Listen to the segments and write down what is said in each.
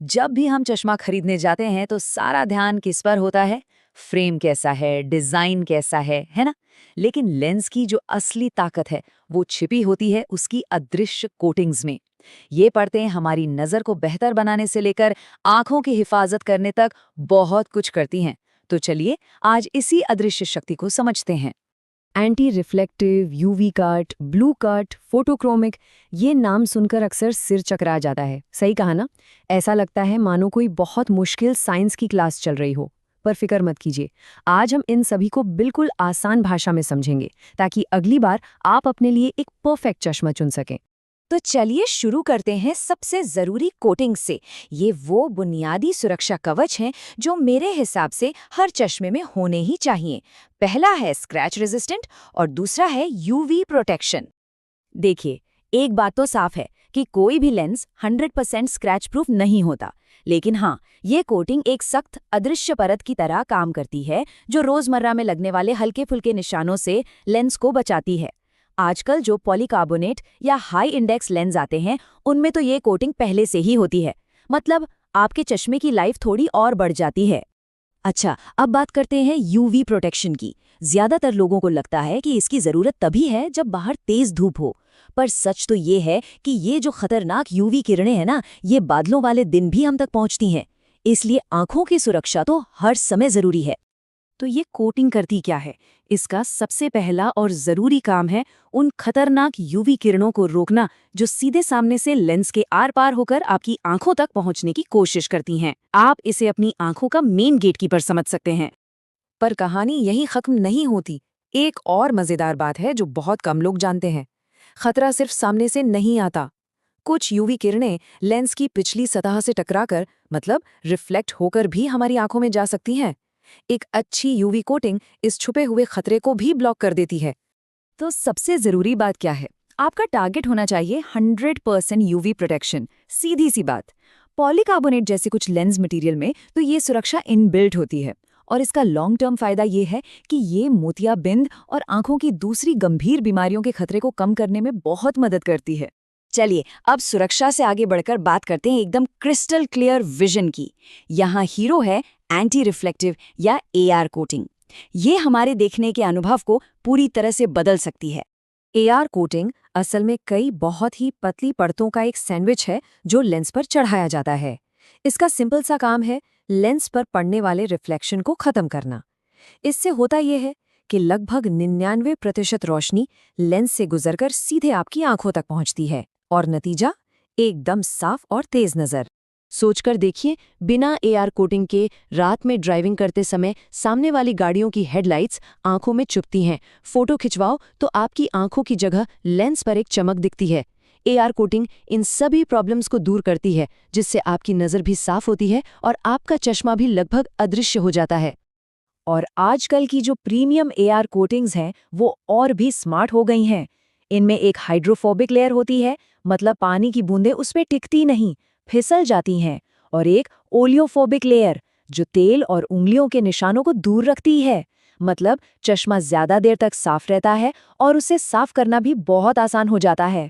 जब भी हम चश्मा खरीदने जाते हैं तो सारा ध्यान किस पर होता है? फ्रेम कैसा है, डिजाइन कैसा है ना? लेकिन लेंस की जो असली ताकत है वो छिपी होती है उसकी अदृश्य कोटिंग्स में। ये परतें हमारी नजर को बेहतर बनाने से लेकर आंखों की हिफाजत करने तक बहुत कुछ करती हैं। तो चलिए आज इसी अदृश्य शक्ति को समझते हैं। Anti reflective, UV cut, blue cut, photochromic, ये नाम सुनकर अक्सर सिर चकरा जाता है। सही कहा ना? ऐसा लगता है मानो कोई बहुत मुश्किल साइंस की क्लास चल रही हो। पर फिक्र मत कीजिए, आज हम इन सभी को बिल्कुल आसान भाषा में समझेंगे ताकि अगली बार आप अपने लिए एक परफेक्ट चश्मा चुन सकें। तो चलिए शुरू करते हैं सबसे जरूरी कोटिंग से। ये वो बुनियादी सुरक्षा कवच हैं जो मेरे हिसाब से हर चश्मे में होने ही चाहिए। पहला है स्क्रैच रेजिस्टेंट और दूसरा है यूवी प्रोटेक्शन। देखिए, एक बात तो साफ है कि कोई भी लेंस 100% स्क्रैच प्रूफ नहीं होता, लेकिन हाँ, ये कोटिंग एक सख्त अदृश्य परत की तरह काम करती है जो रोजमर्रा में लगने वाले हल्के फुल्के निशानों से लेंस को बचाती है। आजकल जो पॉलीकार्बोनेट या हाई इंडेक्स लेंस आते हैं उनमें तो ये कोटिंग पहले से ही होती है, मतलब आपके चश्मे की लाइफ थोड़ी और बढ़ जाती है। अच्छा, अब बात करते हैं यूवी प्रोटेक्शन की। ज्यादातर लोगों को लगता है कि इसकी जरूरत तभी है जब बाहर तेज धूप हो, पर सच तो ये है कि ये जो खतरनाक यूवी किरणें हैं ना, ये बादलों वाले दिन भी हम तक पहुंचती हैं। इसलिए आंखों की सुरक्षा तो हर समय जरूरी है। तो ये कोटिंग करती क्या है? इसका सबसे पहला और जरूरी काम है उन खतरनाक यूवी किरणों को रोकना जो सीधे सामने से लेंस के आर पार होकर आपकी आंखों तक पहुंचने की कोशिश करती हैं। आप इसे अपनी आंखों का मेन गेटकीपर समझ सकते हैं। पर कहानी यही खत्म नहीं होती। एक और मजेदार बात है जो बहुत कम लोग जानते हैं। खतरा सिर्फ सामने से नहीं आता। कुछ यूवी किरणें लेंस की पिछली सतह से टकराकर, मतलब रिफ्लेक्ट होकर भी हमारी आंखों में जा सकती हैं। एक अच्छी यूवी कोटिंग इस छुपे हुए खतरे को भी ब्लॉक कर देती है। तो सबसे जरूरी बात क्या है? आपका टारगेट होना चाहिए 100% यूवी प्रोटेक्शन। सीधी सी बात। पॉलीकार्बोनेट जैसे कुछ लेंस मटेरियल में तो ये सुरक्षा इनबिल्ट होती है, और इसका लॉन्ग टर्म फायदा ये है कि ये मोतियाबिंद और आंखों की दूसरी गंभीर बीमारियों के खतरे को कम करने में बहुत मदद करती है। चलिए अब सुरक्षा से आगे बढ़कर बात करते हैं एकदम क्रिस्टल क्लियर विजन की। यहाँ हीरो है एंटी रिफ्लेक्टिव या एआर कोटिंग। ये हमारे देखने के अनुभव को पूरी तरह से बदल सकती है। एआर कोटिंग असल में कई बहुत ही पतली परतों का एक सैंडविच है जो लेंस पर चढ़ाया जाता है। इसका सिंपल सा काम है लेंस पर पड़ने वाले रिफ्लेक्शन को खत्म करना। इससे होता यह है कि लगभग 99% रोशनी लेंस से गुजरकर सीधे आपकी आंखों तक पहुंचती है, और नतीजा एकदम साफ और तेज नजर। सोचकर देखिए, बिना एआर कोटिंग के रात में ड्राइविंग करते समय सामने वाली गाड़ियों की हेडलाइट्स आंखों में चुभती हैं। फोटो खिंचवाओ तो आपकी आंखों की जगह लेंस पर एक चमक दिखती है। एआर कोटिंग इन सभी प्रॉब्लम्स को दूर करती है, जिससे आपकी नज़र भी साफ होती है और आपका चश्मा भी लगभग अदृश्य हो जाता है। और आजकल की जो प्रीमियम एआर कोटिंग्स हैं वो और भी स्मार्ट हो गई हैं। इनमें एक हाइड्रोफोबिक लेयर होती है, मतलब पानी की बूंदें उस पे टिकती नहीं, फिसल जाती हैं, और एक ओलियोफोबिक लेयर जो तेल और उंगलियों के निशानों को दूर रखती है, मतलब चश्मा ज्यादा देर तक साफ रहता है और उसे साफ करना भी बहुत आसान हो जाता है।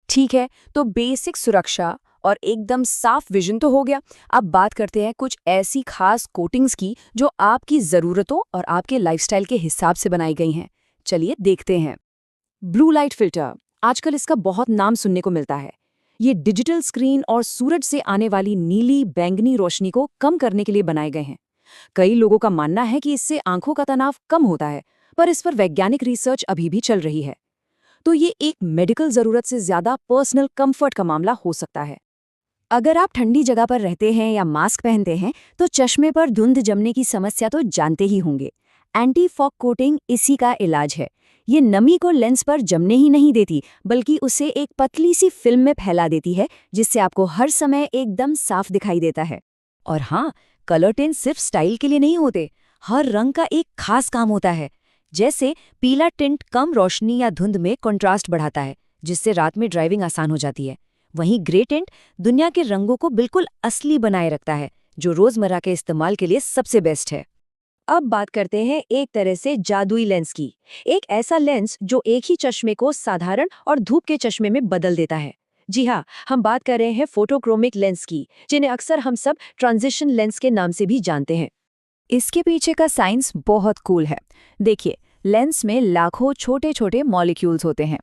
ठीक है, तो बेसिक सुरक्षा और एकदम साफ विजन तो हो गया। अब बात करते हैं कुछ ऐसी खास कोटिंग्स की जो आपकी ज़रूरतों और आपके लाइफस्टाइल के हिसाब से बनाई गई हैं। चलिए देखते हैं। ब्लू लाइट फिल्टर, आजकल इसका बहुत नाम सुनने को मिलता है। ये डिजिटल स्क्रीन और सूरज से आने वाली नीली बैंगनी रोशनी को कम करने के लिए बनाए गए हैं। कई लोगों का मानना है कि इससे आंखों का तनाव कम होता है, पर इस पर वैज्ञानिक रिसर्च अभी भी चल रही है। तो ये एक मेडिकल ज़रूरत से ज़्यादा पर्सनल कंफर्ट का मामला हो सकता है। अगर आप ठंडी जगह पर रहते हैं या मास्क पहनते हैं तो चश्मे पर धुंध जमने की समस्या तो जानते ही होंगे। एंटी फॉग कोटिंग इसी का इलाज है। ये नमी को लेंस पर जमने ही नहीं देती, बल्कि उसे एक पतली सी फिल्म में फैला देती है, जिससे आपको हर समय एकदम साफ दिखाई देता है। और हाँ, कलर टिंट सिर्फ स्टाइल के लिए नहीं होते, हर रंग का एक खास काम होता है। जैसे पीला टिंट कम रोशनी या धुंध में कंट्रास्ट बढ़ाता है, जिससे रात में ड्राइविंग आसान हो जाती है। वहीं ग्रे टिंट दुनिया के रंगों को बिल्कुल असली बनाए रखता है, जो रोजमर्रा के इस्तेमाल के लिए सबसे बेस्ट है। अब बात करते हैं एक तरह से जादुई लेंस की। एक ऐसा लेंस जो एक ही चश्मे को साधारण और धूप के चश्मे में बदल देता है। जी हाँ, हम बात कर रहे हैं फोटोक्रोमिक लेंस की, जिन्हें अक्सर हम सब ट्रांजिशन लेंस के नाम से भी जानते हैं। इसके पीछे का साइंस बहुत कूल है। देखिए, लेंस में लाखों छोटे छोटे मॉलिक्यूल्स होते हैं।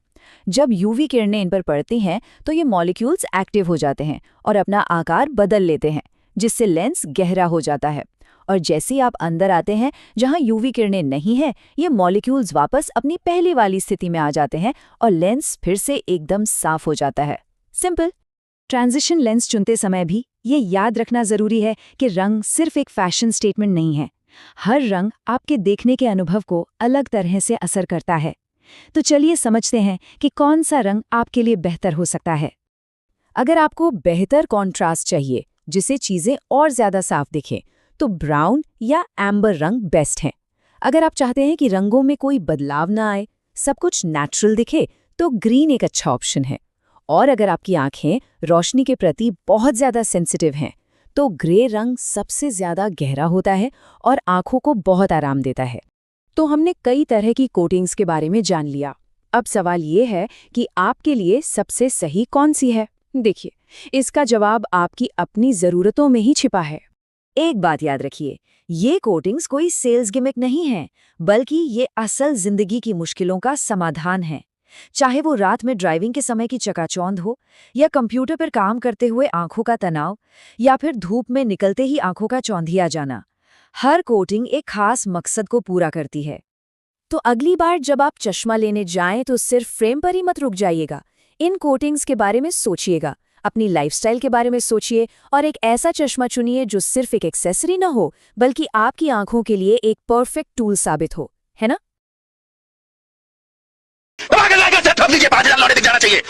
जब यूवी किरणें इन पर पड़ती हैं तो ये मॉलिक्यूल्स एक्टिव हो जाते हैं और अपना आकार बदल लेते हैं, जिससे लेंस गहरा हो जाता है। और जैसे ही आप अंदर आते हैं जहां यूवी किरणें नहीं हैं, ये मॉलिक्यूल्स वापस अपनी पहली वाली स्थिति में आ जाते हैं और लेंस फिर से एकदम साफ हो जाता है। सिंपल। ट्रांजिशन लेंस चुनते समय भी ये याद रखना जरूरी है कि रंग सिर्फ एक फैशन स्टेटमेंट नहीं है। हर रंग आपके देखने के अनुभव को अलग तरह से असर करता है। तो चलिए समझते हैं कि कौन सा रंग आपके लिए बेहतर हो सकता है। अगर आपको बेहतर कॉन्ट्रास्ट चाहिए, जिससे चीजें और ज्यादा साफ दिखें, तो ब्राउन या एम्बर रंग बेस्ट हैं। अगर आप चाहते हैं कि रंगों में कोई बदलाव ना आए, सब कुछ नेचुरल दिखे, तो ग्रीन एक अच्छा ऑप्शन है। और अगर आपकी आंखें रोशनी के प्रति बहुत ज्यादा सेंसिटिव हैं, तो ग्रे रंग सबसे ज्यादा गहरा होता है और आंखों को बहुत आराम देता है। तो हमने कई तरह की कोटिंग्स के बारे में जान लिया। अब सवाल ये है कि आपके लिए सबसे सही कौन सी है? देखिए, इसका जवाब आपकी अपनी ज़रूरतों में ही छिपा है। एक बात याद रखिए, ये कोटिंग्स कोई सेल्स गिमिक नहीं है, बल्कि ये असल जिंदगी की मुश्किलों का समाधान है। चाहे वो रात में ड्राइविंग के समय की चकाचौंध हो, या कंप्यूटर पर काम करते हुए आंखों का तनाव, या फिर धूप में निकलते ही आंखों का चौंधिया जाना, हर कोटिंग एक खास मकसद को पूरा करती है। तो अगली बार जब आप चश्मा लेने जाएं तो सिर्फ फ्रेम पर ही मत रुक जाइएगा। इन कोटिंग्स के बारे में सोचिएगा, अपनी लाइफस्टाइल के बारे में सोचिए और एक ऐसा चश्मा चुनिए जो सिर्फ एक एक्सेसरी न हो, बल्कि आपकी आंखों के लिए एक परफेक्ट टूल साबित हो, है ना? लीजिए 5,000 लौटे दिख जाना चाहिए।